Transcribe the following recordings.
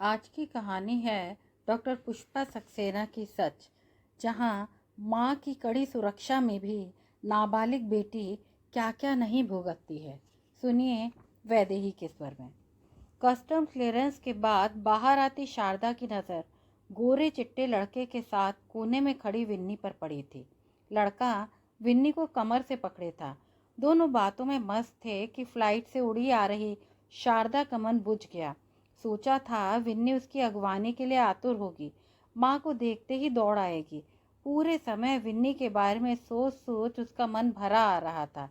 आज की कहानी है डॉक्टर पुष्पा सक्सेना की सच, जहां माँ की कड़ी सुरक्षा में भी नाबालिग बेटी क्या क्या नहीं भुगतती है। सुनिए वैदेही के स्वर में। कस्टम क्लियरेंस के बाद बाहर आती शारदा की नज़र गोरे चिट्टे लड़के के साथ कोने में खड़ी विन्नी पर पड़ी थी। लड़का विन्नी को कमर से पकड़े था। दोनों बातों में मस्त थे कि फ्लाइट से उड़ी आ रही शारदा का मन बुझ गया। सोचा था विन्नी उसकी अगवानी के लिए आतुर होगी, माँ को देखते ही दौड़ आएगी। पूरे समय विन्नी के बारे में सोच सोच उसका मन भरा आ रहा था।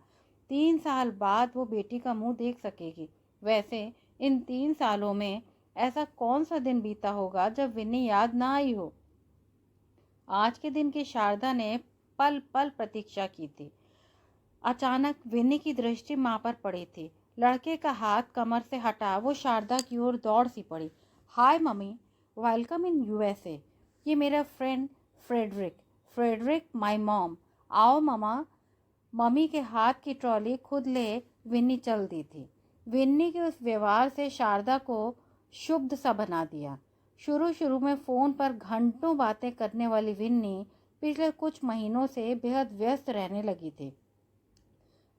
3 साल बाद वो बेटी का मुंह देख सकेगी। वैसे इन 3 सालों में ऐसा कौन सा दिन बीता होगा जब विन्नी याद ना आई हो। आज के दिन की शारदा ने पल पल प्रतीक्षा की थी। अचानक विन्नी की दृष्टि माँ पर पड़ी थी। लड़के का हाथ कमर से हटा वो शारदा की ओर दौड़ सी पड़ी। Hi mummy, welcome in USA. ये मेरा friend Frederick. Frederick my mom. आओ मामा। मम्मी के हाथ की ट्रॉली खुद ले विन्नी चल दी थी। विन्नी के उस व्यवहार से शारदा को शुद्ध सा बना दिया। शुरू शुरू में फ़ोन पर घंटों बातें करने वाली विन्नी पिछले कुछ महीनों से बेहद व्यस्त रहने लगी थी।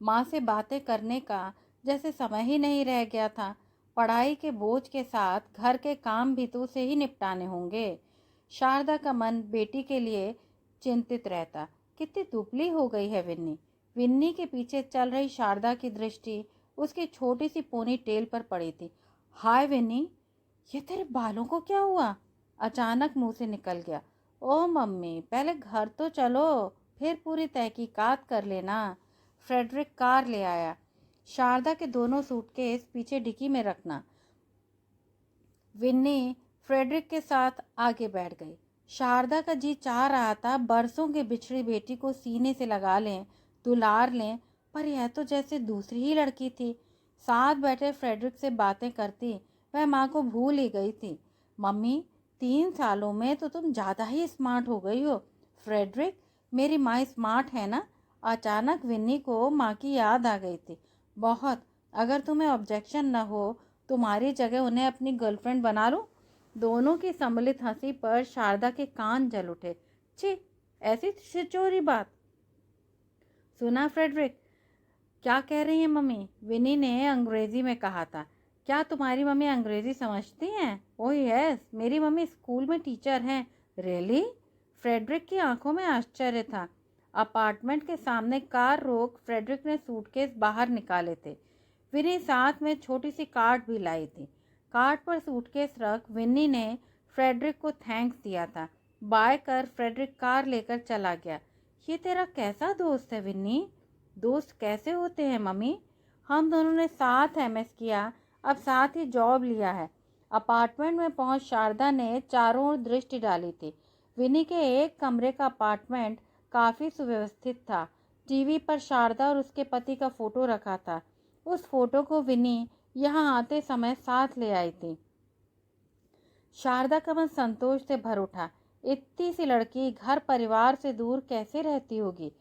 माँ से बातें करने का जैसे समय ही नहीं रह गया था। पढ़ाई के बोझ के साथ घर के काम भी तो उसे ही निपटाने होंगे। शारदा का मन बेटी के लिए चिंतित रहता। कितनी दुबली हो गई है विन्नी। विन्नी के पीछे चल रही शारदा की दृष्टि उसकी छोटी सी पोनी टेल पर पड़ी थी। हाय विन्नी, ये तेरे बालों को क्या हुआ? अचानक मुंह से निकल गया। ओ मम्मी, पहले घर तो चलो, फिर पूरी तहकीकात कर लेना। फ्रेडरिक कार ले आया। शारदा के दोनों सूटकेस पीछे डिक्की में रखना। विन्नी फ्रेडरिक के साथ आगे बैठ गई। शारदा का जी चाह रहा था बरसों की बिछड़ी बेटी को सीने से लगा लें, दुलार लें, पर यह तो जैसे दूसरी ही लड़की थी। साथ बैठे फ्रेडरिक से बातें करती वह माँ को भूल ही गई थी। मम्मी, 3 सालों में तो तुम ज़्यादा ही स्मार्ट हो गई हो। फ्रेडरिक, मेरी माँ स्मार्ट है ना? अचानक विन्नी को माँ की याद आ गई थी। बहुत। अगर तुम्हें ऑब्जेक्शन न हो, तुम्हारी जगह उन्हें अपनी गर्लफ्रेंड बना लूं? दोनों की सम्मिलित हंसी पर शारदा के कान जल उठे। छी, ऐसी छिचोरी बात। सुना फ्रेडरिक, क्या कह रही हैं मम्मी? विनी ने अंग्रेजी में कहा था। क्या तुम्हारी मम्मी अंग्रेजी समझती हैं? ओह यस, मेरी मम्मी स्कूल में टीचर हैं। रियली? फ्रेडरिक की आंखों में आश्चर्य था। अपार्टमेंट के सामने कार रोक फ्रेडरिक ने सूटकेस बाहर निकाले थे। विनी साथ में छोटी सी कार्ड भी लाई थी। कार्ड पर सूटकेस रख विन्नी ने फ्रेडरिक को थैंक्स दिया था। बाय कर फ्रेडरिक कार लेकर चला गया। ये तेरा कैसा दोस्त है विन्नी? दोस्त कैसे होते हैं मम्मी? हम दोनों ने साथ एमएस किया, अब साथ ही जॉब लिया है। अपार्टमेंट में पहुंच शारदा ने चारों ओर दृष्टि डाली थी। विनी के एक कमरे का अपार्टमेंट काफ़ी सुव्यवस्थित था। टीवी पर शारदा और उसके पति का फोटो रखा था। उस फोटो को विनी यहाँ आते समय साथ ले आई थी। शारदा का मन संतोष से भर उठा। इतनी सी लड़की घर परिवार से दूर कैसे रहती होगी?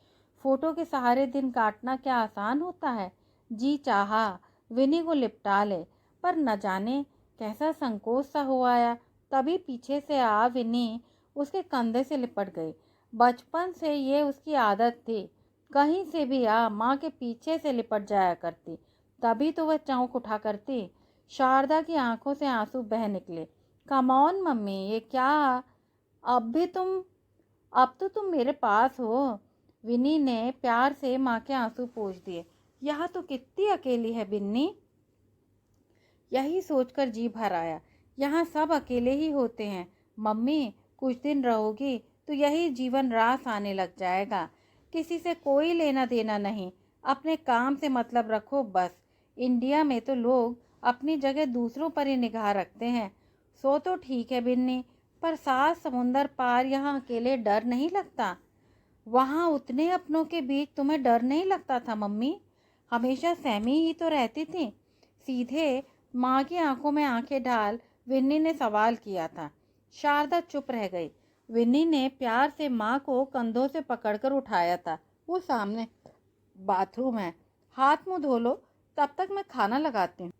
फोटो के सहारे दिन काटना क्या आसान होता है? जी चाहा विनी को लिपटा ले, पर न जाने कैसा संकोच सा हो आया। तभी पीछे से आ विनी उसके कंधे से लिपट गई। बचपन से ये उसकी आदत थी। कहीं से भी आ माँ के पीछे से लिपट जाया करती, तभी तो वह चौंक उठा करती। शारदा की आंखों से आंसू बह निकले। कम ऑन मम्मी, ये क्या? अब भी तुम अब तो तुम मेरे पास हो। विनी ने प्यार से माँ के आंसू पोंछ दिए। यहाँ तो कितनी अकेली है बिन्नी। यही सोचकर जी भर आया। यहाँ सब अकेले ही होते हैं मम्मी। कुछ दिन रहोगी तो यही जीवन रास आने लग जाएगा। किसी से कोई लेना देना नहीं, अपने काम से मतलब रखो बस। इंडिया में तो लोग अपनी जगह दूसरों पर ही निगाह रखते हैं। सो तो ठीक है बिन्नी, पर 7 समुंदर पार यहाँ अकेले डर नहीं लगता? वहाँ उतने अपनों के बीच तुम्हें डर नहीं लगता था मम्मी? हमेशा सहमी ही तो रहती थी। सीधे माँ की आंखों में आंखें डाल विन्नी ने सवाल किया था। शारदा चुप रह गई। विन्नी ने प्यार से माँ को कंधों से पकड़कर उठाया था। वो सामने बाथरूम है, हाथ मुंह धो लो, तब तक मैं खाना लगाती हूँ।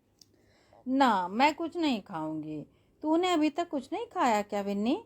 ना, मैं कुछ नहीं खाऊंगी। तूने अभी तक कुछ नहीं खाया क्या विन्नी?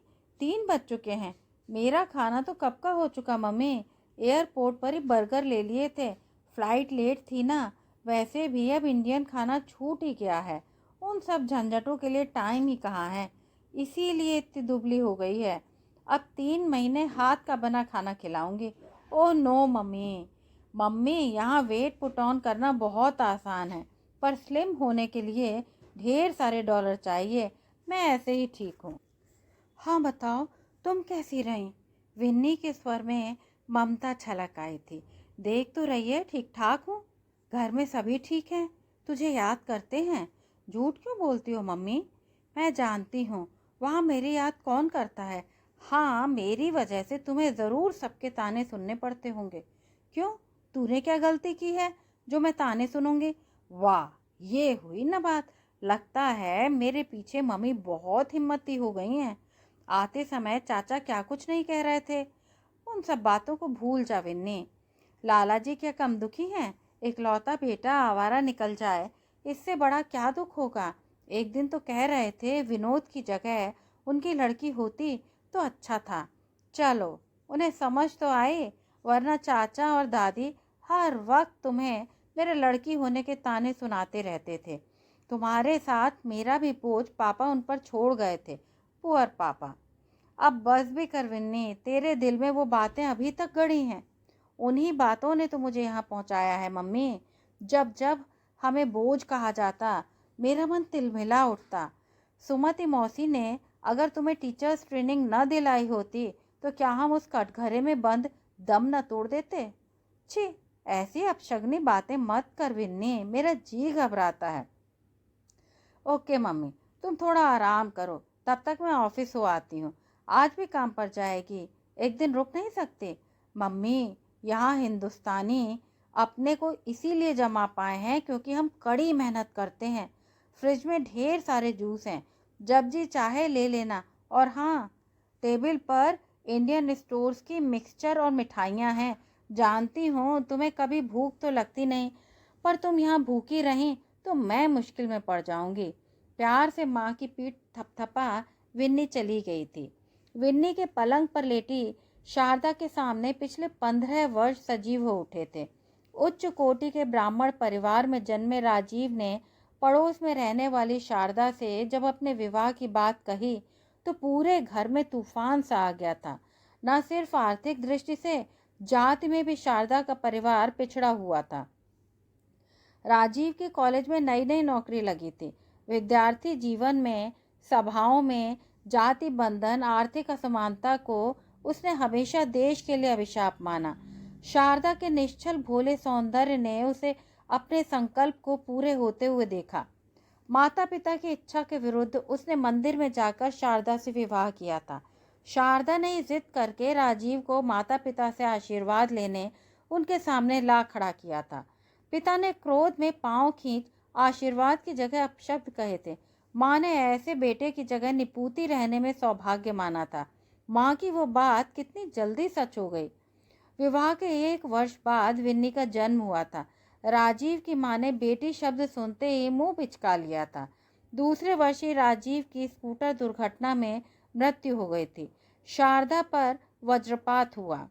3 बज चुके हैं। मेरा खाना तो कब का हो चुका मम्मी। एयरपोर्ट पर ही बर्गर ले लिए थे। फ्लाइट लेट थी ना। वैसे भी अब इंडियन खाना छूट ही गया है। उन सब झंझटों के लिए टाइम ही कहाँ है। इसीलिए इतनी दुबली हो गई है। अब 3 महीने हाथ का बना खाना खिलाऊंगी। Oh no mummy. मम्मी, यहाँ वेट पुट ऑन करना बहुत आसान है, पर स्लिम होने के लिए ढेर सारे डॉलर चाहिए। मैं ऐसे ही ठीक हूँ। हाँ बताओ, तुम कैसी रही? विन्नी के स्वर में ममता छलक आई थी। देख तो रही है ठीक ठाक हूँ। घर में सभी ठीक हैं? तुझे याद करते हैं? झूठ क्यों बोलती हो मम्मी? मैं जानती हूँ वहाँ मेरी याद कौन करता है। हाँ, मेरी वजह से तुम्हें ज़रूर सबके ताने सुनने पड़ते होंगे। क्यों? तूने क्या गलती की है जो मैं ताने सुनूंगी? वाह, ये हुई ना बात। लगता है मेरे पीछे मम्मी बहुत हिम्मती हो गई हैं। आते समय चाचा क्या कुछ नहीं कह रहे थे। उन सब बातों को भूल जा विन्नी। लाला जी क्या कम दुखी हैं? इकलौता बेटा आवारा निकल जाए, इससे बड़ा क्या दुख होगा। एक दिन तो कह रहे थे विनोद की जगह उनकी लड़की होती तो अच्छा था। चलो, उन्हें समझ तो आए, वरना चाचा और दादी हर वक्त तुम्हें मेरे लड़की होने के ताने सुनाते रहते थे। तुम्हारे साथ मेरा भी बोझ पापा उन पर छोड़ गए थे। पुअर पापा। अब बस भी कर विन्नी, तेरे दिल में वो बातें अभी तक गड़ी हैं। उन्हीं बातों ने तो मुझे यहाँ पहुँचाया है मम्मी। जब जब हमें बोझ कहा जाता, मेरा मन तिलमिला उठता। सुमति मौसी ने अगर तुम्हें टीचर्स ट्रेनिंग न दिलाई होती तो क्या हम उस कटघरे में बंद दम न तोड़ देते? छी, ऐसी अपशगनी बातें मत कर विन्नी, मेरा जी घबराता है। ओके मम्मी, तुम थोड़ा आराम करो, तब तक मैं ऑफिस हो आती हूँ। आज भी काम पर जाएगी? एक दिन रुक नहीं सकती? मम्मी, यहाँ हिंदुस्तानी अपने को इसीलिए जमा पाए हैं क्योंकि हम कड़ी मेहनत करते हैं। फ्रिज में ढेर सारे जूस हैं, जब जी चाहे ले लेना। और हाँ, टेबल पर इंडियन स्टोर्स की मिक्सचर और मिठाइयाँ हैं। जानती हूँ तुम्हें कभी भूख तो लगती नहीं, पर तुम यहाँ भूखी रहीं तो मैं मुश्किल में पड़ जाऊंगी। प्यार से माँ की पीठ थपथपा विन्नी चली गई थी। विन्नी के पलंग पर लेटी शारदा के सामने पिछले 15 वर्ष सजीव हो उठे थे। उच्च कोटि के ब्राह्मण परिवार में जन्मे राजीव ने पड़ोस में रहने वाली शारदा से जब अपने विवाह की बात कही तो पूरे घर में तूफान सा आ गया था। न सिर्फ आर्थिक दृष्टि से, जाति में भी शारदा का परिवार पिछड़ा हुआ था। राजीव की कॉलेज में नई नई नौकरी लगी थी। विद्यार्थी जीवन में, सभाओं में जाति बंधन, आर्थिक असमानता को उसने हमेशा देश के लिए अभिशाप माना। शारदा के निश्चल भोले सौंदर्य ने उसे अपने संकल्प को पूरे होते हुए देखा। माता पिता की इच्छा के विरुद्ध उसने मंदिर में जाकर शारदा से विवाह किया था। शारदा ने जिद करके राजीव को माता पिता से आशीर्वाद लेने उनके सामने ला खड़ा किया था। पिता ने क्रोध में पांव खींच आशीर्वाद की जगह अपशब्द कहे थे। माँ ने ऐसे बेटे की जगह निपूती रहने में सौभाग्य माना था। माँ की वो बात कितनी जल्दी सच हो गई। विवाह के 1 वर्ष बाद विन्नी का जन्म हुआ था। राजीव की माँ ने बेटी शब्द सुनते ही मुंह पिचका लिया था। दूसरे वर्ष ही राजीव की स्कूटर दुर्घटना में मृत्यु हो गई थी। शारदा पर वज्रपात हुआ।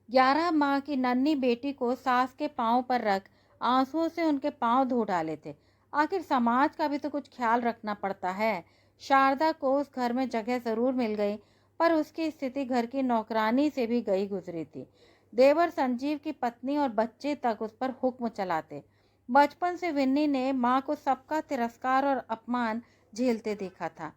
11 माह की नन्ही बेटी को सास के पांव पर रख आंसुओं से उनके पांव धो डाले थे। आखिर समाज का भी तो कुछ ख्याल रखना पड़ता है। शारदा को उस घर में जगह जरूर मिल गई, पर उसकी स्थिति घर की नौकरानी से भी गई गुजरी थी। देवर संजीव की पत्नी और बच्चे तक उस पर हुक्म चलाते। बचपन से विन्नी ने माँ को सबका तिरस्कार और अपमान झेलते देखा था।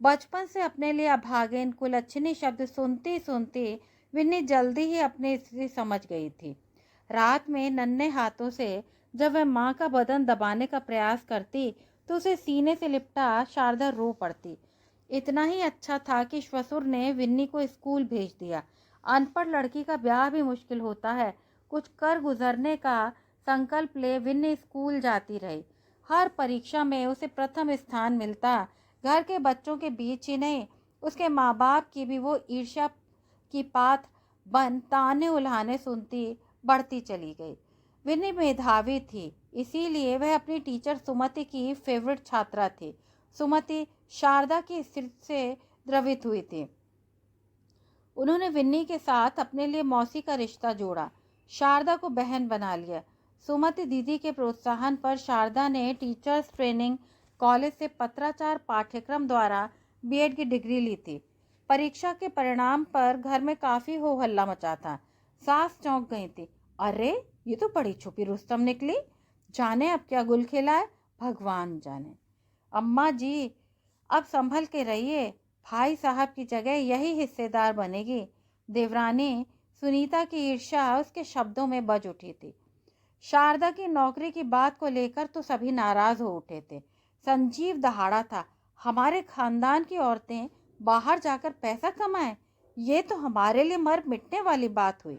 बचपन से अपने लिए अभागिन, कुलच्छनी शब्द सुनती सुनती विन्नी जल्दी ही अपनी स्थिति समझ गई थी। रात में नन्हे हाथों से जब वह माँ का बदन दबाने का प्रयास करती तो उसे सीने से लिपटा शारदा रो पड़ती। इतना ही अच्छा था कि श्वसुर ने विन्नी को स्कूल भेज दिया। अनपढ़ लड़की का ब्याह भी मुश्किल होता है। कुछ कर गुजरने का संकल्प ले विन्नी स्कूल जाती रही। हर परीक्षा में उसे प्रथम स्थान मिलता। घर के बच्चों के बीच ही नहीं, उसके माँ बाप की भी वो ईर्ष्या की पात बन ताने उल्हाने सुनती बढ़ती चली गई। विन्नी मेधावी थी, इसीलिए वह अपनी टीचर सुमति की फेवरेट छात्रा थी। सुमति शारदा की स्थिति से द्रवित हुई थी। उन्होंने विन्नी के साथ अपने लिए मौसी का रिश्ता जोड़ा, शारदा को बहन बना लिया। सुमति दीदी के प्रोत्साहन पर शारदा ने टीचर्स ट्रेनिंग कॉलेज से पत्राचार पाठ्यक्रम द्वारा बीएड की डिग्री ली थी। परीक्षा के परिणाम पर घर में काफ़ी हो हल्ला मचा था। सास चौंक गई थी। अरे ये तो बड़ी छुपी रुस्तम निकली, जाने अब क्या गुल खिला है, भगवान जाने। अम्मा जी अब संभल के रहिए, भाई साहब की जगह यही हिस्सेदार बनेगी। देवरानी सुनीता की ईर्ष्या उसके शब्दों में बज उठी थी। शारदा की नौकरी की बात को लेकर तो सभी नाराज हो उठे थे। संजीव दहाड़ा था, हमारे खानदान की औरतें बाहर जाकर पैसा कमाएं, ये तो हमारे लिए मर मिटने वाली बात हुई।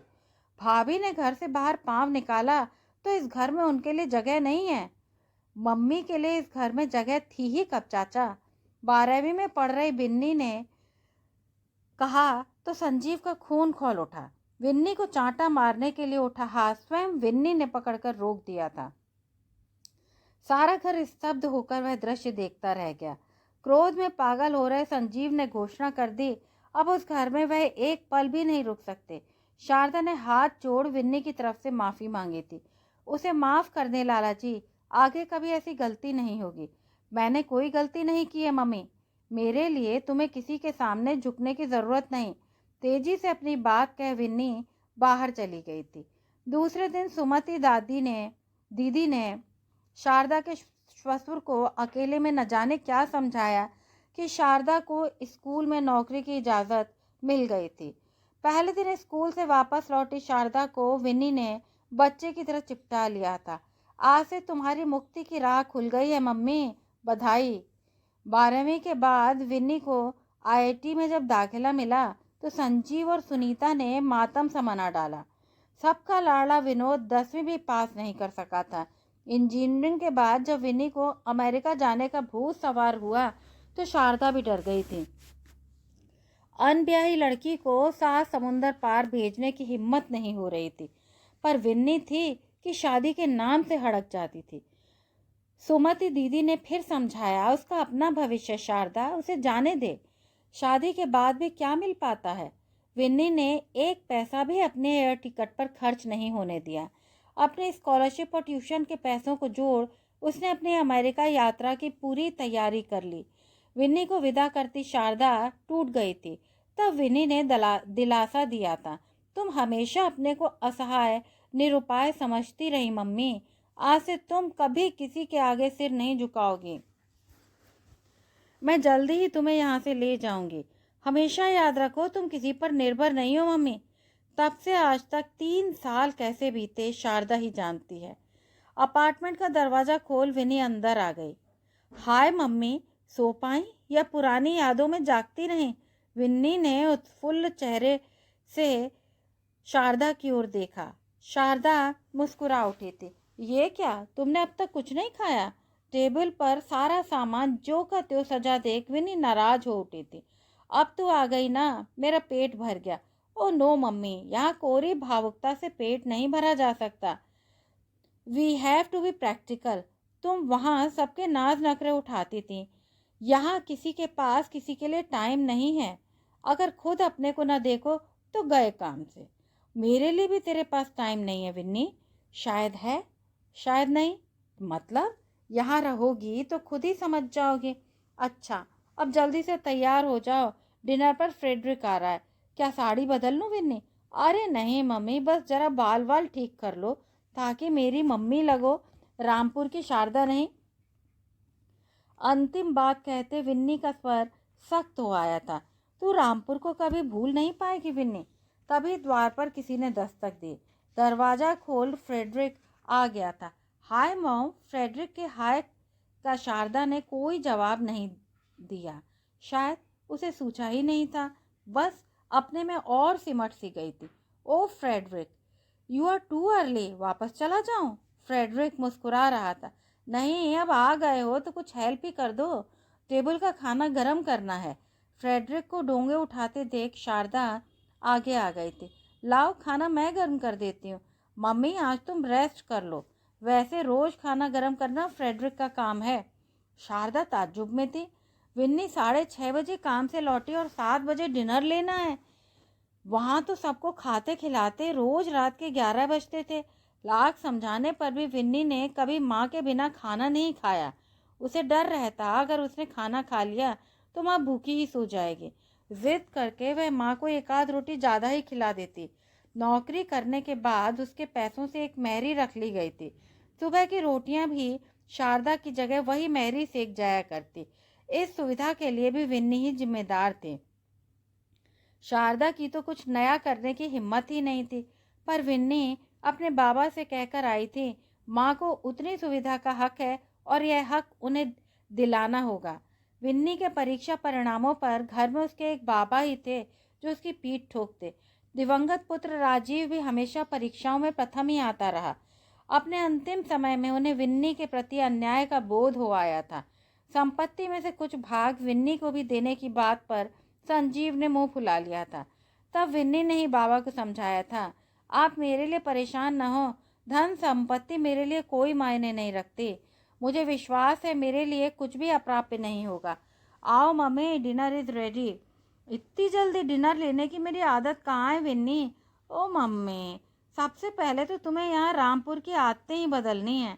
भाभी ने घर से बाहर पांव निकाला तो इस घर में उनके लिए जगह नहीं है। मम्मी के लिए इस घर में जगह थी ही कब चाचा। 12वीं में पढ़ रही विन्नी ने कहा तो संजीव का खून खौल उठा। विन्नी को चांटा मारने के लिए उठा हाथ स्वयं विन्नी ने पकड़कर रोक दिया था। सारा घर स्तब्ध होकर वह दृश्य देखता रह गया। क्रोध में पागल हो रहे संजीव ने घोषणा कर दी, अब उस घर में वह एक पल भी नहीं रुक सकते। शारदा ने हाथ जोड़ विन्नी की तरफ से माफ़ी मांगी थी। उसे माफ़ कर दें लाला जी, आगे कभी ऐसी गलती नहीं होगी। मैंने कोई गलती नहीं की है मम्मी, मेरे लिए तुम्हें किसी के सामने झुकने की ज़रूरत नहीं। तेजी से अपनी बात कह विन्नी बाहर चली गई थी। दूसरे दिन सुमति दीदी ने शारदा के ससुर को अकेले में न जाने क्या समझाया कि शारदा को स्कूल में नौकरी की इजाज़त मिल गई थी। पहले दिन स्कूल से वापस लौटी शारदा को विन्नी ने बच्चे की तरह चिपटा लिया था। आज से तुम्हारी मुक्ति की राह खुल गई है मम्मी, बधाई। 12वीं के बाद विन्नी को आईआईटी में जब दाखिला मिला तो संजीव और सुनीता ने मातम सा मना डाला। सबका लाडला विनोद 10वीं भी पास नहीं कर सका था। इंजीनियरिंग के बाद जब विन्नी को अमेरिका जाने का भूत सवार हुआ तो शारदा भी डर गई थी। अनब्याही लड़की को सात समुंदर पार भेजने की हिम्मत नहीं हो रही थी, पर विन्नी थी कि शादी के नाम से हड़क जाती थी। सुमति दीदी ने फिर समझाया, उसका अपना भविष्य शारदा, उसे जाने दे। शादी के बाद भी क्या मिल पाता है। विन्नी ने एक पैसा भी अपने एयर टिकट पर खर्च नहीं होने दिया। अपने स्कॉलरशिप और ट्यूशन के पैसों को जोड़ उसने अपनी अमेरिका यात्रा की पूरी तैयारी कर ली। विन्नी को विदा करती शारदा टूट गई थी। तब विन्नी ने दिलासा दिया था, तुम हमेशा अपने को असहाय निरुपाय समझती रही मम्मी, आज से तुम कभी किसी के आगे सिर नहीं झुकाओगी। मैं जल्दी ही तुम्हें यहाँ से ले जाऊंगी। हमेशा याद रखो तुम किसी पर निर्भर नहीं हो मम्मी। तब से आज तक 3 साल कैसे बीते शारदा ही जानती है। अपार्टमेंट का दरवाज़ा खोल विनी अंदर आ गई। हाय मम्मी, सो पाई या पुरानी यादों में जागती रहीं? विन्नी ने उत्फुल्ल चेहरे से शारदा की ओर देखा। शारदा मुस्कुरा उठी थी। ये क्या, तुमने अब तक कुछ नहीं खाया? टेबल पर सारा सामान जो का त्यों सजा देख विनी नाराज हो उठी थी। अब तो आ गई ना, मेरा पेट भर गया। ओ नो मम्मी, यहाँ कोरी भावुकता से पेट नहीं भरा जा सकता। We have to be practical. तुम वहाँ सबके नाज नखरे उठाती थी, यहाँ किसी के पास किसी के लिए टाइम नहीं है। अगर खुद अपने को न देखो तो गए काम से। मेरे लिए भी तेरे पास टाइम नहीं है विन्नी। शायद है, शायद नहीं। मतलब यहाँ रहोगी तो खुद ही समझ जाओगे। अच्छा, अब जल्दी से तैयार हो जाओ, डिनर पर फ्रेडरिक आ रहा है। क्या साड़ी बदल लूँ विन्नी? अरे नहीं मम्मी, बस जरा बाल वाल ठीक कर लो ताकि मेरी मम्मी लगो, रामपुर की शारदा नहीं। अंतिम बात कहते विन्नी का स्वर सख्त हो आया था। तू रामपुर को कभी भूल नहीं पाएगी विन्नी। तभी द्वार पर किसी ने दस्तक दी। दरवाज़ा खोल फ्रेडरिक आ गया था। Hi mom. फ्रेडरिक के हाय का शारदा ने कोई जवाब नहीं दिया। शायद उसे सूझा ही नहीं था, बस अपने में और सिमट सी गई थी। Oh Frederick, you are too early. वापस चला जाऊं? फ्रेडरिक मुस्कुरा रहा था। नहीं, अब आ गए हो तो कुछ हेल्प ही कर दो, टेबल का खाना गर्म करना है। फ्रेडरिक को डोंगे उठाते देख शारदा आगे आ गई थी। लाओ, खाना मैं गर्म कर देती हूँ। मम्मी, आज तुम रेस्ट कर लो। वैसे रोज खाना गर्म करना फ्रेडरिक का काम है। शारदा ताज्जुब में थी। विन्नी 6:30 बजे काम से लौटी और 7 बजे डिनर लेना है। वहां तो सबको खाते खिलाते रोज रात के 11 बजते थे। लाख समझाने पर भी विन्नी ने कभी माँ के बिना खाना नहीं खाया। उसे डर रहता अगर उसने खाना खा लिया तो माँ भूखी ही सो जाएगी। जिद करके वह माँ को एक आध रोटी ज़्यादा ही खिला देती। नौकरी करने के बाद उसके पैसों से एक मेहरी रख ली गई थी। सुबह की रोटियां भी शारदा की जगह वही मेहरी सेक जाया करती। इस सुविधा के लिए भी विन्नी ही जिम्मेदार थे। शारदा की तो कुछ नया करने की हिम्मत ही नहीं थी, पर विन्नी अपने बाबा से कहकर आई थी माँ को उतनी सुविधा का हक है और यह हक उन्हें दिलाना होगा। विन्नी के परीक्षा परिणामों पर घर में उसके एक बाबा ही थे जो उसकी पीठ ठोकते। दिवंगत पुत्र राजीव भी हमेशा परीक्षाओं में प्रथम ही आता रहा। अपने अंतिम समय में उन्हें विन्नी के प्रति अन्याय का बोध हो आया था। संपत्ति में से कुछ भाग विन्नी को भी देने की बात पर संजीव ने मुंह फुला लिया था। तब विन्नी ने ही बाबा को समझाया था, आप मेरे लिए परेशान न हो, धन संपत्ति मेरे लिए कोई मायने नहीं रखती। मुझे विश्वास है मेरे लिए कुछ भी अप्राप्य नहीं होगा। आओ मम्मी, डिनर इज रेडी। इतनी जल्दी डिनर लेने की मेरी आदत कहाँ है विन्नी? ओ मम्मी, सबसे पहले तो तुम्हें यहाँ रामपुर की आदतें ही बदलनी है।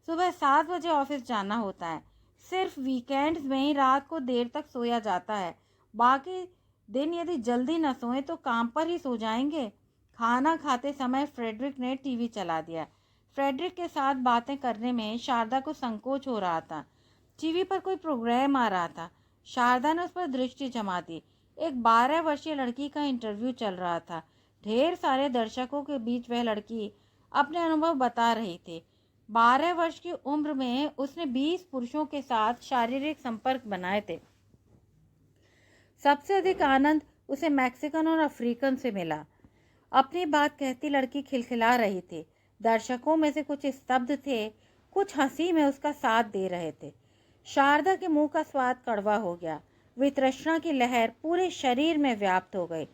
सुबह 7 बजे ऑफिस जाना होता है। सिर्फ वीकेंड्स में ही रात को देर तक सोया जाता है। बाकी दिन यदि जल्दी न सोए तो काम पर ही सो जाएंगे। खाना खाते समय फ्रेडरिक ने टीवी चला दिया। फ्रेडरिक के साथ बातें करने में शारदा को संकोच हो रहा था। टीवी पर कोई प्रोग्राम आ रहा था। शारदा ने उस पर दृष्टि जमा दी। एक 12 वर्षीय लड़की का इंटरव्यू चल रहा था। ढेर सारे दर्शकों के बीच वह लड़की अपने अनुभव बता रही थी। 12 वर्ष की उम्र में उसने 20 पुरुषों के साथ शारीरिक संपर्क बनाए थे। सबसे अधिक आनंद उसे मैक्सिकन और अफ्रीकन से मिला। अपनी बात कहती लड़की खिलखिला रही थी। दर्शकों में से कुछ स्तब्ध थे, कुछ हंसी में उसका साथ दे रहे थे। शारदा के मुंह का स्वाद कड़वा हो गया। वितृष्णा की लहर पूरे शरीर में व्याप्त हो गई।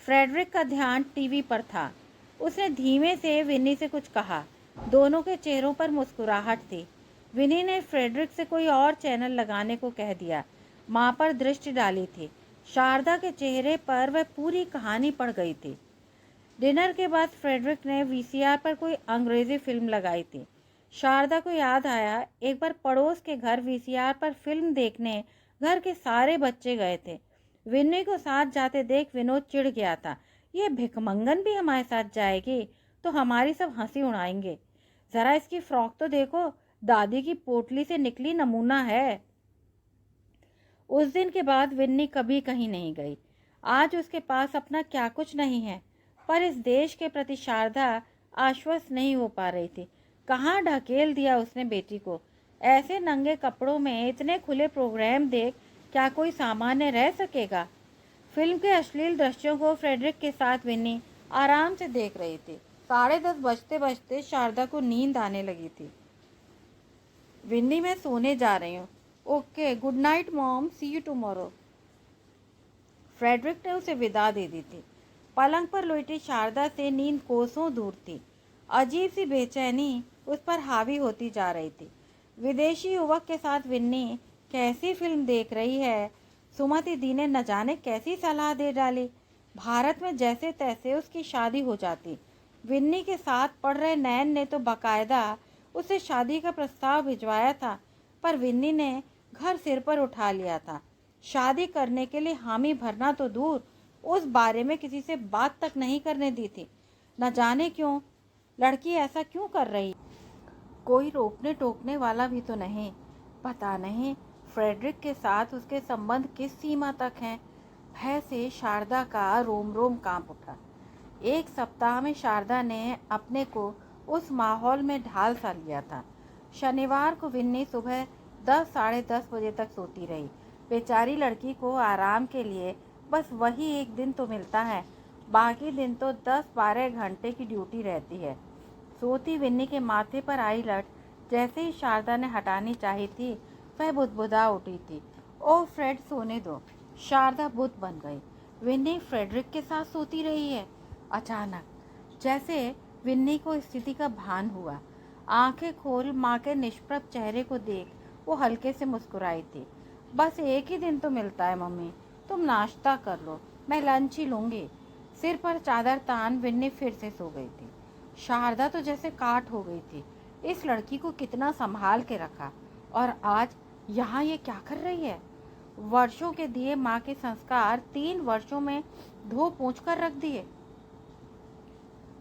फ्रेडरिक का ध्यान टीवी पर था। उसने धीमे से विनी से कुछ कहा। दोनों के चेहरों पर मुस्कुराहट थी। विनी ने फ्रेडरिक से कोई और चैनल लगाने को कह दिया। माँ पर दृष्टि डाली थी। शारदा के चेहरे पर वह पूरी कहानी पड़ गई थी। डिनर के बाद फ्रेडरिक ने वीसीआर पर कोई अंग्रेजी फिल्म लगाई थी। शारदा को याद आया, एक बार पड़ोस के घर वीसीआर पर फिल्म देखने घर के सारे बच्चे गए थे। विन्नी को साथ जाते देख विनोद चिढ़ गया था। ये भिखमंगन भी हमारे साथ जाएगी तो हमारी सब हंसी उड़ाएंगे। जरा इसकी फ्रॉक तो देखो, दादी की पोटली से निकली नमूना है। उस दिन के बाद विन्नी कभी कहीं नहीं गई। आज उसके पास अपना क्या कुछ नहीं है, पर इस देश के प्रति शारदा आश्वस्त नहीं हो पा रही थी। कहाँ ढकेल दिया उसने बेटी को। ऐसे नंगे कपड़ों में इतने खुले प्रोग्राम देख क्या कोई सामान्य रह सकेगा? फिल्म के अश्लील दृश्यों को फ्रेडरिक के साथ विन्नी आराम से देख रही थी। 10:30 बजते बजते शारदा को नींद आने लगी थी। विन्नी, मैं सोने जा रही हूँ। Okay, good night mom, see you tomorrow. Frederick ने उसे विदा दे दी थी। पलंग पर लेटी शारदा से नींद कोसों दूर थी। अजीब सी बेचैनी उस पर हावी होती जा रही थी। विदेशी युवक के साथ विन्नी कैसी फिल्म देख रही है। सुमति दी ने न जाने कैसी सलाह दे डाली। भारत में जैसे तैसे उसकी शादी हो जाती। विन्नी के साथ पढ़ रहे नैन ने तो बाकायदा उसे शादी का प्रस्ताव भिजवाया था, पर विन्नी ने घर सिर पर उठा लिया था। शादी करने के लिए हामी भरना तो दूर, उस बारे में किसी से बात तक नहीं करने दी थी। न जाने क्यों लड़की ऐसा क्यों कर रही। कोई रोकने टोकने वाला भी तो नहीं। पता नहीं फ्रेडरिक के साथ उसके संबंध किस सीमा तक हैं। भय से शारदा का रोम रोम कांप उठा। एक सप्ताह में शारदा ने अपने को उस माहौल में ढाल सा लिया था। शनिवार को विन्नी सुबह 10 साढ़े 10 बजे तक सोती रही। बेचारी लड़की को आराम के लिए बस वही एक दिन तो मिलता है, बाकी दिन तो 10-12 घंटे की ड्यूटी रहती है। सोती विन्नी के माथे पर आई लट जैसे ही शारदा ने हटानी चाही थी, वह बुदबुदा उठी थी। ओ फ्रेड, सोने दो। शारदा बुत बन गई। विन्नी फ्रेडरिक के साथ सोती रही है। अचानक जैसे विन्नी को स्थिति का भान हुआ। आंखें खोल माँ के निष्प्रभ चेहरे को देख वो हल्के से मुस्कुराई थी। बस एक ही दिन तो मिलता है मम्मी, तुम नाश्ता कर लो, मैं लंच ही लूँगी। सिर पर चादर तान विन्नी फिर से सो गई थी। शारदा तो जैसे काट हो गई थी। इस लड़की को कितना संभाल के रखा और आज यहाँ ये क्या कर रही है। वर्षों के दिए माँ के संस्कार 3 वर्षों में धो पोंछ कर रख दिए।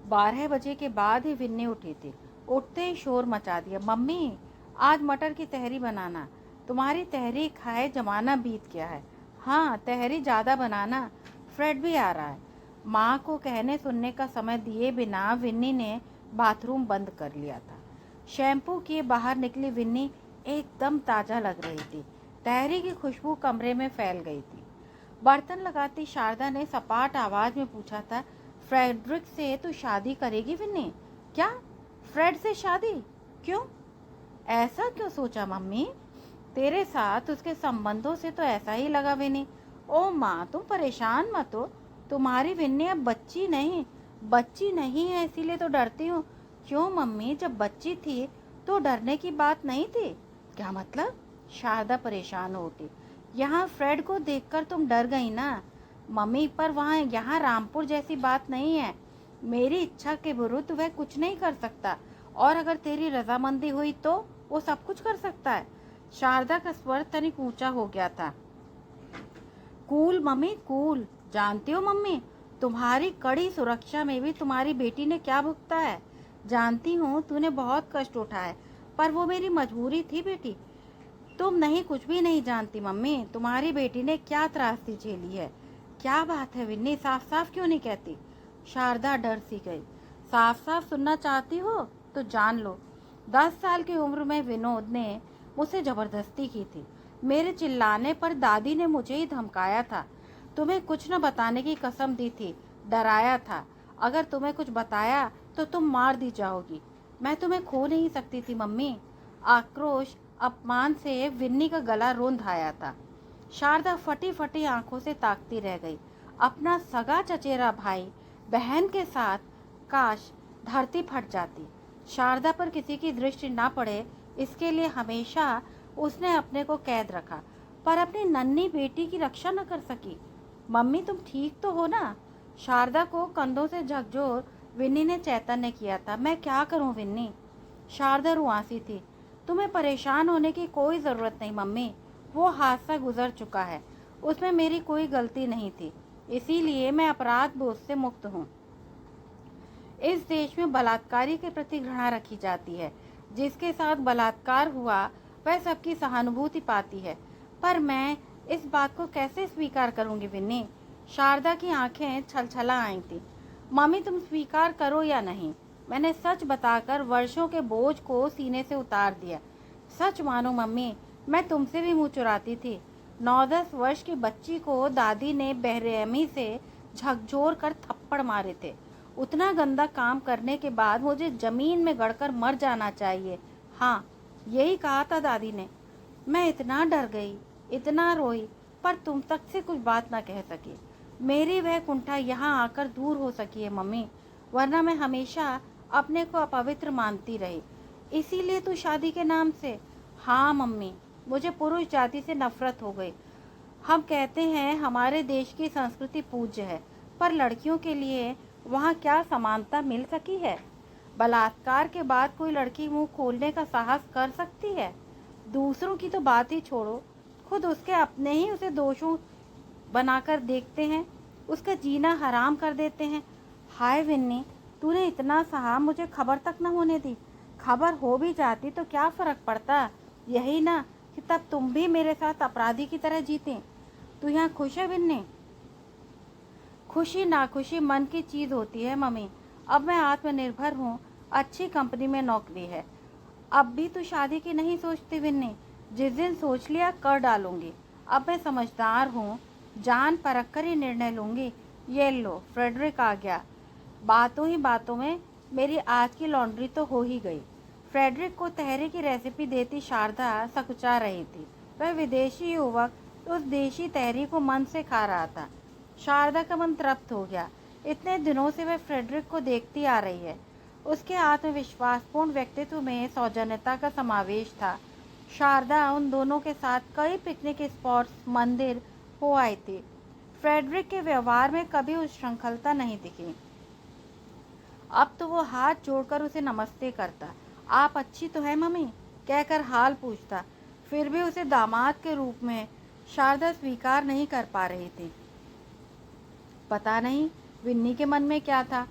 12 बजे के बाद ही विन्नी उठी थी। उठते ही शोर मचा दिया, मम्मी आज मटर की तहरी बनाना, तुम्हारी तहरी खाए जमाना बीत गया है। हाँ तहरी ज़्यादा बनाना, फ्रेड भी आ रहा है। माँ को कहने सुनने का समय दिए बिना विन्नी ने बाथरूम बंद कर लिया था। शैम्पू किए बाहर निकली विन्नी एकदम ताज़ा लग रही थी। तहरी की खुशबू कमरे में फैल गई थी। बर्तन लगाती शारदा ने सपाट आवाज में पूछा था, फ्रेडरिक से तू शादी करेगी विन्नी? क्या फ्रेड से शादी? क्यों? ऐसा क्यों सोचा मम्मी? तेरे साथ उसके संबंधों से तो ऐसा ही लगा विन्नी। ओ माँ तुम परेशान मत हो, तुम्हारी विन्नी अब बच्ची नहीं है, इसीलिए तो डरती हूँ। क्यों मम्मी, जब बच्ची थी तो डरने की बात नहीं थी? क्या मतलब? शारदा परेशान हो उठी। यहाँ फ्रेड को देखकर तुम डर गई ना मम्मी, पर वहाँ यहाँ रामपुर जैसी बात नहीं है। मेरी इच्छा के विरुद्ध वह कुछ नहीं कर सकता, और अगर तेरी रजामंदी हुई तो वो सब कुछ कर सकता है। शारदा का स्वर तनिक ऊंचा हो गया था। Cool mummy cool. जानती हो मम्मी, तुम्हारी कड़ी सुरक्षा में भी तुम्हारी बेटी ने क्या भुगता है। जानती हूँ तूने बहुत कष्ट उठाए, पर वो मेरी मजबूरी थी बेटी। तुम नहीं, कुछ भी नहीं जानती मम्मी, तुम्हारी बेटी ने क्या त्रासदी झेली है। क्या बात है विन्नी, साफ साफ क्यों नहीं कहती? शारदा डर सी गई। साफ साफ सुनना चाहती हो तो जान लो, 10 साल की उम्र में विनोद ने मुझसे जबरदस्ती की थी। मेरे चिल्लाने पर दादी ने मुझे ही धमकाया था। तुम्हें कुछ न बताने की कसम दी थी, डराया था। अगर तुम्हें कुछ बताया तो तुम मार दी जाओगी। मैं तुम्हें खो नहीं सकती थी मम्मी। आक्रोश अपमान से विन्नी का गला रोंद आया था। शारदा फटी फटी आंखों से ताकती रह गई। अपना सगा चचेरा भाई बहन के साथ, काश धरती फट जाती। शारदा पर किसी की दृष्टि ना पड़े, इसके लिए हमेशा उसने अपने को कैद रखा, पर अपनी नन्ही बेटी की रक्षा न कर सकी। मम्मी तुम ठीक तो हो ना? शारदा को कंधों से झकझोर विन्नी ने चैतन्य किया था। मैं क्या करूं विन्नी? शारदा रुआंसी थी। तुम्हें परेशान होने की कोई ज़रूरत नहीं मम्मी, वो हादसा गुजर चुका है, उसमें मेरी कोई गलती नहीं थी, इसीलिए मैं अपराध बोझ से मुक्त हूँ। इस देश में बलात्कारी के प्रति घृणा रखी जाती है। जिसके साथ बलात्कार हुआ वह सबकी सहानुभूति पाती है, पर मैं इस बात को कैसे स्वीकार करूंगी विन्नी? शारदा की आंखें छलछला आई थी। मम्मी तुम स्वीकार करो या नहीं, मैंने सच बताकर वर्षों के बोझ को सीने से उतार दिया। सच मानो मम्मी, मैं तुमसे भी मुंह चुराती थी। 9-10 वर्ष की बच्ची को दादी ने बेरहमी से झकझोर कर थप्पड़ मारे थे। उतना गंदा काम करने के बाद मुझे जमीन में गड़कर मर जाना चाहिए। हाँ, यही कहा था दादी ने। मैं इतना डर गई, इतना रोई, पर तुम तक से कुछ बात ना कह सकी। मेरी वह कुंठा यहाँ आकर दूर हो सकी है मम्मी, वरना मैं हमेशा अपने को अपवित्र मानती रही। इसीलिए तो शादी के नाम से। हाँ मम्मी, मुझे पुरुष जाति से नफरत हो गई। हम कहते हैं हमारे देश की संस्कृति पूज्य है, पर लड़कियों के लिए वहाँ क्या समानता मिल सकी है? बलात्कार के बाद कोई लड़की मुंह खोलने का साहस कर सकती है? दूसरों की तो बात ही छोड़ो, खुद उसके अपने ही उसे दोषों बनाकर देखते हैं, उसका जीना हराम कर देते हैं। हाय विन्नी, तूने इतना सहा, मुझे खबर तक न होने दी। खबर हो भी जाती तो क्या फर्क पड़ता? यही ना कि तब तुम भी मेरे साथ अपराधी की तरह जीते। तू यहाँ खुश है विन्नी? खुशी नाखुशी मन की चीज़ होती है मम्मी। अब मैं आत्मनिर्भर हूँ, अच्छी कंपनी में नौकरी है। अब भी तू शादी की नहीं सोचती विन्नी? जिस दिन सोच लिया कर डालूंगी। अब मैं समझदार हूँ, जान परख कर ही निर्णय लूँगी। ये लो फ्रेडरिक आ गया। बातों ही बातों में मेरी आज की लॉन्ड्री तो हो ही गई। फ्रेडरिक को तहरी की रेसिपी देती शारदा सकुचा रही थी। वह विदेशी युवक उस देशी तहरी को मन से खा रहा था। शारदा का मन तृप्त हो गया। इतने दिनों से वह फ्रेडरिक को देखती आ रही है। उसके आत्मविश्वासपूर्ण व्यक्तित्व में सौजन्यता का समावेश था। शारदा उन दोनों के साथ कई पिकनिक स्पॉट्स, मंदिर हो आई थी। फ्रेडरिक के व्यवहार में कभी उच्छृंखलता नहीं दिखी। अब तो वो हाथ जोड़कर उसे नमस्ते करता, आप अच्छी तो है मम्मी कहकर हाल पूछता। फिर भी उसे दामाद के रूप में शारदा स्वीकार नहीं कर पा रही थी। पता नहीं विन्नी के मन में क्या था।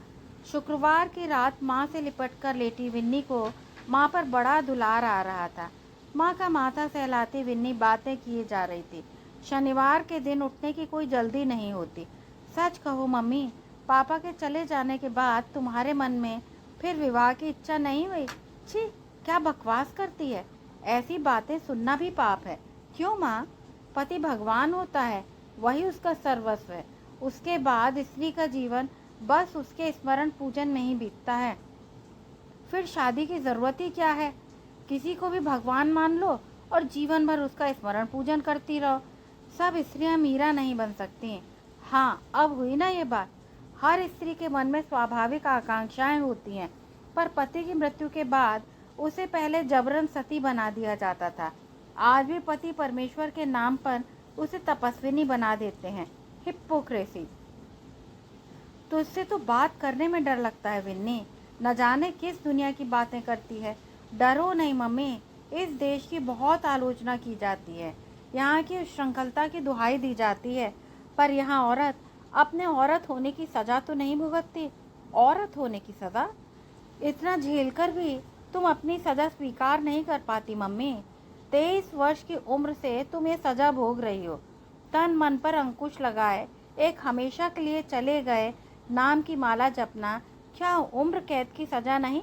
शुक्रवार की रात माँ से लिपटकर लेटी विन्नी को माँ पर बड़ा दुलार आ रहा था। माँ का माथा सहलाती विन्नी बातें किए जा रही थी। शनिवार के दिन उठने की कोई जल्दी नहीं होती। सच कहो मम्मी, पापा के चले जाने के बाद तुम्हारे मन में फिर विवाह की इच्छा नहीं हुई? छी, क्या बकवास करती है। ऐसी बातें सुनना भी पाप है। क्यों माँ? पति भगवान होता है, वही उसका सर्वस्व है। उसके बाद स्त्री का जीवन बस उसके स्मरण पूजन में ही बीतता है। फिर शादी की जरूरत ही क्या है? किसी को भी भगवान मान लो और जीवन भर उसका स्मरण पूजन करती रहो। सब स्त्रियां मीरा नहीं बन सकती। हाँ, अब हुई ना ये बात। हर स्त्री के मन में स्वाभाविक आकांक्षाएं होती हैं, पर पति की मृत्यु के बाद उसे पहले जबरन सती बना दिया जाता था। आज भी पति परमेश्वर के नाम पर उसे तपस्विनी बना देते हैं। हिप्पोक्रेसी। तुझसे तो बात करने में डर लगता है विन्नी, न जाने किस दुनिया की बातें करती है। डरो नहीं मम्मी, इस देश की बहुत आलोचना की जाती है, यहाँ की उच्छृंखलता की दुहाई दी जाती है, पर यहाँ औरत अपने औरत होने की सजा तो नहीं भुगतती। औरत होने की सजा? इतना झेलकर भी तुम अपनी सजा स्वीकार नहीं कर पाती मम्मी। 23 वर्ष की उम्र से तुम ये सजा भोग रही हो। तन मन पर अंकुश लगाए एक हमेशा के लिए चले गए नाम की माला जपना क्या उम्र कैद की सजा नहीं?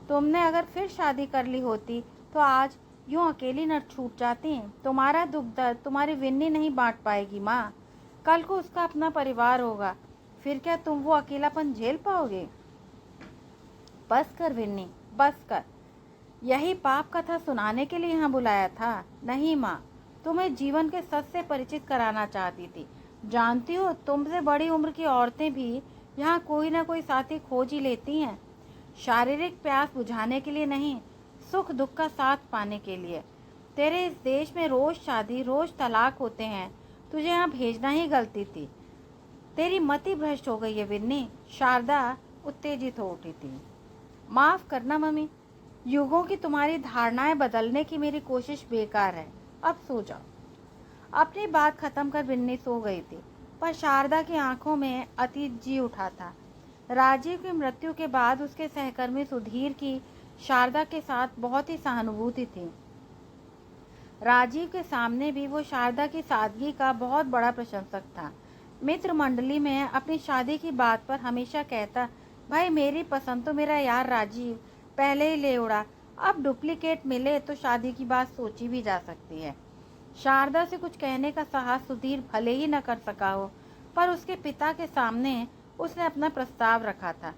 तुमने अगर फिर शादी कर ली होती तो आज यूं अकेली न छूट जाती। तुम्हारा दुख दर्द तुम्हारी विन्नी नहीं बांट पाएगी माँ। कल को उसका अपना परिवार होगा, फिर क्या तुम वो अकेलापन झेल पाओगे? बस कर विन्नी, बस कर। यही पाप कथा सुनाने के लिए यहाँ बुलाया था? नहीं माँ, तुम्हें जीवन के सच से परिचित कराना चाहती थी। जानती हो, तुमसे बड़ी उम्र की औरतें भी यहाँ कोई ना कोई साथी खोज ही लेती हैं। शारीरिक प्यास बुझाने के लिए नहीं, सुख दुख का साथ पाने के लिए। तेरे इस देश में रोज शादी रोज तलाक होते हैं, तुझे यहाँ भेजना ही गलती थी। तेरी मति भ्रष्ट हो गई है विन्नी। शारदा उत्तेजित हो उठी थी। माफ करना मम्मी, युगों की तुम्हारी धारणाएं बदलने की मेरी कोशिश बेकार है। अब सो जाओ। अपनी बात खत्म कर विन्नी सो गई थी, पर शारदा की आंखों में अतीत जी उठा था। राजीव की मृत्यु के बाद उसके सहकर्मी सुधीर की शारदा के साथ बहुत ही सहानुभूति थी। राजीव के सामने भी वो शारदा की सादगी का बहुत बड़ा प्रशंसक था। मित्र मंडली में अपनी शादी की बात पर हमेशा कहता, भाई मेरी पसंद तो मेरा यार राजीव पहले ही ले उड़ा, अब डुप्लीकेट मिले तो शादी की बात सोची भी जा सकती है। शारदा से कुछ कहने का साहस सुधीर भले ही न कर सका हो, पर उसके पिता के सामने उसने अपना प्रस्ताव रखा था।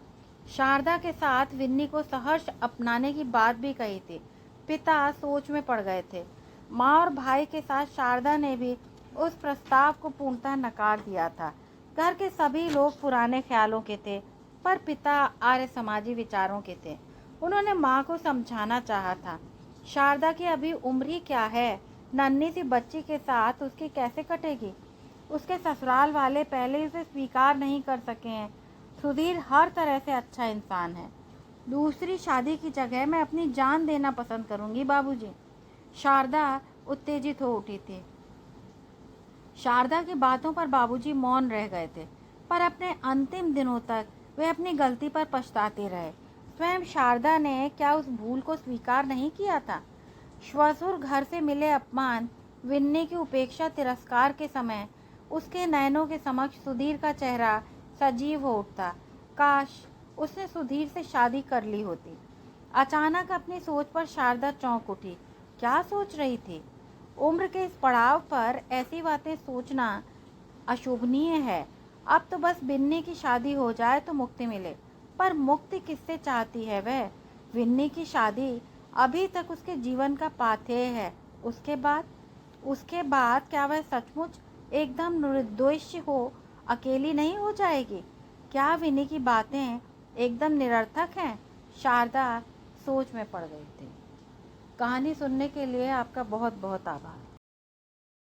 शारदा के साथ विन्नी को सहर्ष अपनाने की बात भी कही थी। पिता सोच में पड़ गए थे। माँ और भाई के साथ शारदा ने भी उस प्रस्ताव को पूर्णतः नकार दिया था। घर के सभी लोग पुराने ख्यालों के थे, पर पिता आर्य समाजी विचारों के थे। उन्होंने माँ को समझाना चाहा था, शारदा की अभी उम्र ही क्या है, नन्ही सी बच्ची के साथ उसकी कैसे कटेगी। उसके ससुराल वाले पहले ही उसे स्वीकार नहीं कर सके हैं। सुधीर हर तरह से अच्छा इंसान है। दूसरी शादी की जगह मैं अपनी जान देना पसंद करूंगी बाबूजी। शारदा उत्तेजित हो उठी थी। शारदा की बातों पर बाबूजी मौन रह गए थे, पर अपने अंतिम दिनों तक वे अपनी गलती पर पछताते रहे। स्वयं शारदा ने क्या उस भूल को स्वीकार नहीं किया था? श्वसुर घर से मिले अपमान, विन्नी की उपेक्षा, तिरस्कार के समय उसके नयनों के समक्ष सुधीर का चेहरा सजीव हो उठता। काश उसने सुधीर से शादी कर ली होती। अचानक अपनी सोच पर शारदा चौंक उठी। क्या सोच रही थी? उम्र के इस पड़ाव पर ऐसी बातें सोचना अशोभनीय है। अब तो बस विन्नी की शादी हो जाए तो मुक्ति मिले, पर मुक्ति किससे चाहती है वह? विन्नी की शादी अभी तक उसके जीवन का पाथेय है। उसके बाद क्या वह सचमुच एकदम निर्दोष हो अकेली नहीं हो जाएगी? क्या विन्नी की बातें एकदम निरर्थक हैं? शारदा सोच में पड़ गई थी। कहानी सुनने के लिए आपका बहुत बहुत आभार।